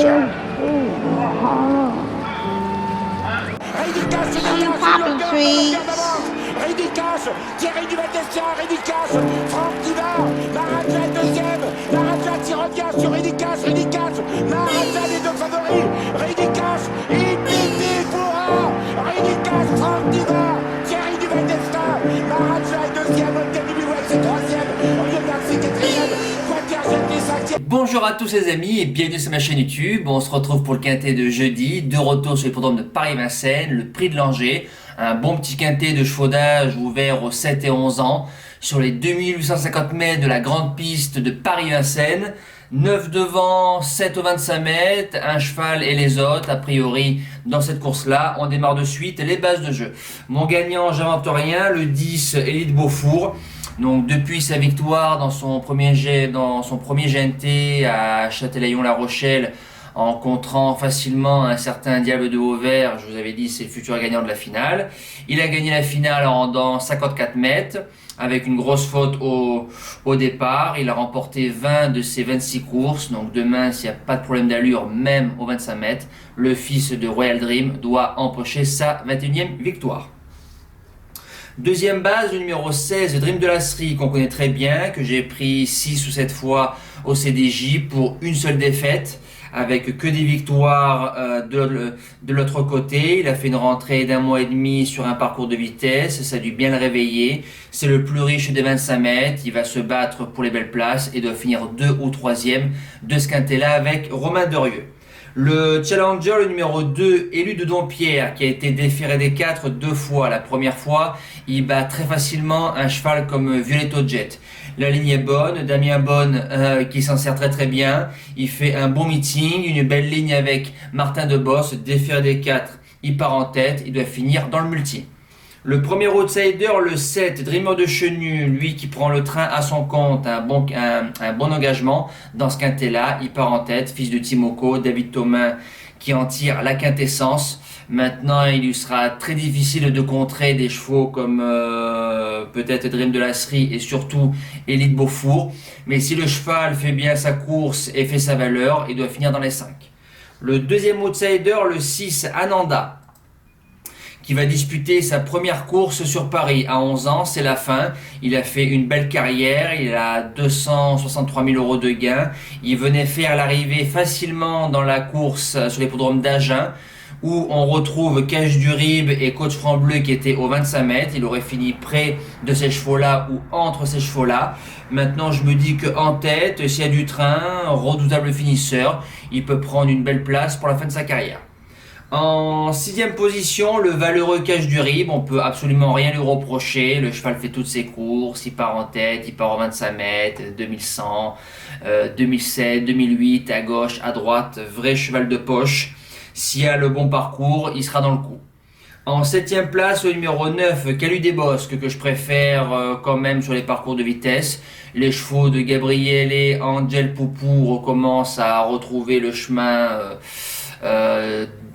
Poppy trees. Ridicache, Thierry Duval-Destia, Ridicache, Franck Diva, Maharaja deuxième, Maharaja qui revient sur Ridicache, Maharaja les deux favoris, Ridicache, Infinity Foura, Ridicache, Franck Diva, Thierry Duval-Destia, Maharaja est deuxième, Olga Biwell c'est troisième, Oriol Garcia quatrième, Quater Jetty cinquième. Bonjour à tous les amis et bienvenue sur ma chaîne YouTube. On se retrouve pour le quintet de jeudi, de retour sur l'hippodrome de Paris-Vincennes, le prix de l'Angers. Un bon petit quintet de chevaux d'âge ouvert aux 7 et 11 ans sur les 2850 mètres de la grande piste de Paris-Vincennes. 9 devant, 7 aux 25 mètres, un cheval et les autres. A priori, dans cette course-là, on démarre de suite les bases de jeu. Mon gagnant, j'invente rien, le 10, Élite Beaufour. Donc depuis sa victoire dans son premier GNT à Châtelaillon-La Rochelle, en contrant facilement un certain Diable de Vauvert, je vous avais dit c'est le futur gagnant de la finale. Il a gagné la finale en rendant 54 mètres avec une grosse faute au départ. Il a remporté 20 de ses 26 courses. Donc demain, s'il n'y a pas de problème d'allure, même aux 25 mètres, le fils de Royal Dream doit empocher sa 21e victoire. Deuxième base, le numéro 16, Dream de Lasserie, qu'on connaît très bien, que j'ai pris 6 ou 7 fois au CDJ pour une seule défaite, avec que des victoires de l'autre côté. Il a fait une rentrée d'1 mois et demi sur un parcours de vitesse, ça a dû bien le réveiller. C'est le plus riche des 25 mètres, il va se battre pour les belles places et doit finir 2 ou 3e de ce quintet-là avec Romain Derieux. Le challenger, le numéro 2, Élu de Dompierre, qui a été déféré des 4 2 fois. La première fois, il bat très facilement un cheval comme Violetto Jet. La ligne est bonne, Damien Bonne qui s'en sert très très bien. Il fait un bon meeting, une belle ligne avec Martin Debosse, déféré des 4, il part en tête, il doit finir dans le multi. Le premier outsider, le 7, Dreamer de Chenu, lui qui prend le train à son compte, un bon engagement dans ce quintet-là, il part en tête, fils de Timoko, David Thomas qui en tire la quintessence. Maintenant, il lui sera très difficile de contrer des chevaux comme peut-être Dream de Lasserie et surtout Élite Beaufour. Mais si le cheval fait bien sa course et fait sa valeur, il doit finir dans les 5. Le deuxième outsider, le 6, Ananda, qui va disputer sa première course sur Paris à 11 ans, c'est la fin. Il a fait une belle carrière, il a 263 000 € de gains. Il venait faire l'arrivée facilement dans la course sur l'hippodrome d'Agen, où on retrouve Cache du Rib et Coach Franc Bleu qui étaient aux 25 mètres. Il aurait fini près de ces chevaux-là ou entre ces chevaux-là. Maintenant, je me dis qu'en tête, s'il y a du train, redoutable finisseur, il peut prendre une belle place pour la fin de sa carrière. En 6e position, le valeureux Cache du Rib, on peut absolument rien lui reprocher. Le cheval fait toutes ses courses, il part en tête, il part aux 25 mètres, 2100, 2007, 2008, à gauche, à droite, vrai cheval de poche. S'il a le bon parcours, il sera dans le coup. En 7e place, le numéro 9, Calu des Bosques, que je préfère quand même sur les parcours de vitesse. Les chevaux de Gabriele et Angel Poupou recommencent à retrouver le chemin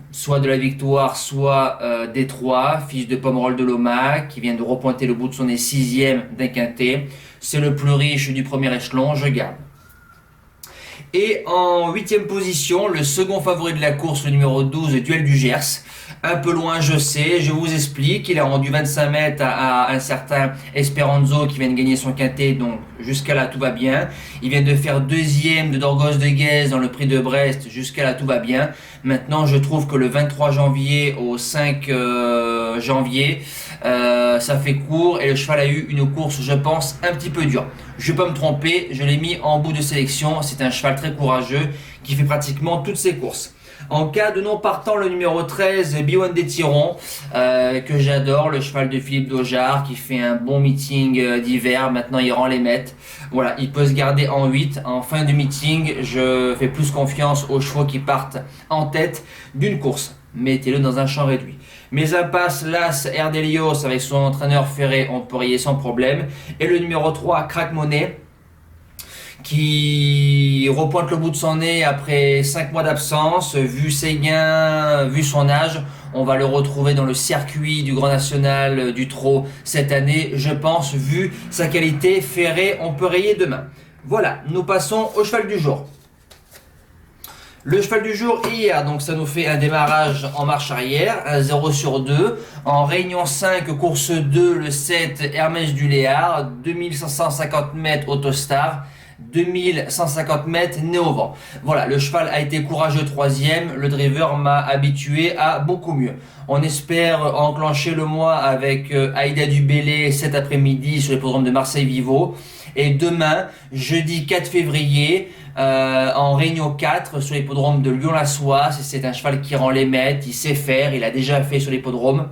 soit de la victoire, soit des 3, fils de Pomerol de Loma, qui vient de repointer le bout de son nez 6e d'un quintet. C'est le plus riche du premier échelon, je garde. Et en 8e position, le second favori de la course, le numéro 12, Duel du Gers. Un peu loin, je sais, je vous explique. Il a rendu 25 mètres à un certain Esperanzo qui vient de gagner son quintet, donc jusqu'à là tout va bien. Il vient de faire 2e de Dorgos de Guez dans le prix de Brest, jusqu'à là tout va bien. Maintenant, je trouve que le 23 janvier au 5 janvier, ça fait court et le cheval a eu une course, je pense, un petit peu dure. Je peux me tromper, je l'ai mis en bout de sélection. C'est un cheval très courageux qui fait pratiquement toutes ses courses. En cas de non partant, le numéro 13, Biwan des Tirons, que j'adore, le cheval de Philippe Daujar qui fait un bon meeting d'hiver. Maintenant, il rend les mètres. Voilà, il peut se garder en 8. En fin de meeting, je fais plus confiance aux chevaux qui partent en tête d'une course. Mettez-le dans un champ réduit. Mes impasses, l'As Erdelios avec son entraîneur Ferré, on peut rayer sans problème. Et le numéro 3, Crack Money, qui repointe le bout de son nez après 5 mois d'absence. Vu ses gains, vu son âge, on va le retrouver dans le circuit du Grand National du Trot cette année. Je pense, vu sa qualité, Ferré, on peut rayer demain. Voilà, nous passons au cheval du jour. Le cheval du jour hier, donc ça nous fait un démarrage en marche arrière, un 0 sur 2. En réunion 5, course 2, le 7, Hermès du Léard, 2150 mètres Autostar, 2150 mètres Néovent. Voilà, le cheval a été courageux troisième, le driver m'a habitué à beaucoup mieux. On espère enclencher le mois avec Aïda Dubélé cet après-midi sur l'hippodrome de Marseille-Vivo. Et demain, jeudi 4 février, en réunion 4 sur l'hippodrome de Lyon-la-Soie. C'est un cheval qui rend les mètres, il sait faire, il a déjà fait sur l'hippodrome.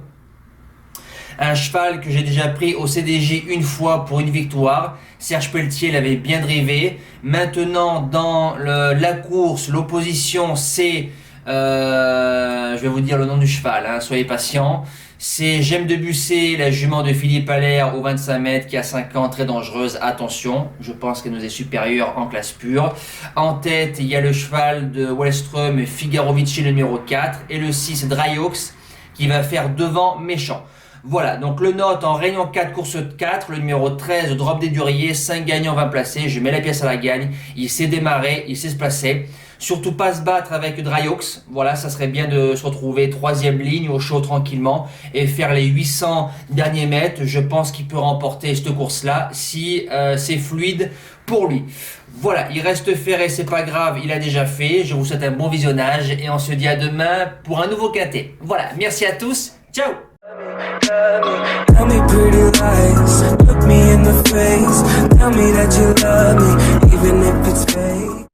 Un cheval que j'ai déjà pris au CDJ une fois pour une victoire. Serge Pelletier l'avait bien drivé. Maintenant, dans la course, l'opposition, c'est... je vais vous dire le nom du cheval, hein, soyez patients. C'est J'aime de Busset, la jument de Philippe Allaire au 25 mètres qui a 5 ans, très dangereuse. Attention, je pense qu'elle nous est supérieure en classe pure. En tête, il y a le cheval de Wallström, Figarovici, le numéro 4. Et le 6, Dryox, qui va faire devant Méchant. Voilà, donc le note en réunion 4, course 4, le numéro 13, Drop des Duriers, 5 gagnants, 20 placés. Je mets la pièce à la gagne. Il sait démarrer, il sait se placer. Surtout pas se battre avec Dryox. Voilà, ça serait bien de se retrouver troisième ligne au chaud tranquillement et faire les 800 derniers mètres. Je pense qu'il peut remporter cette course-là si c'est fluide pour lui. Voilà, il reste ferré, c'est pas grave, il a déjà fait. Je vous souhaite un bon visionnage et on se dit à demain pour un nouveau quintet. Voilà, merci à tous. Ciao. Tell me pretty lies, look me in the face. Tell me that you love me, even if it's fake.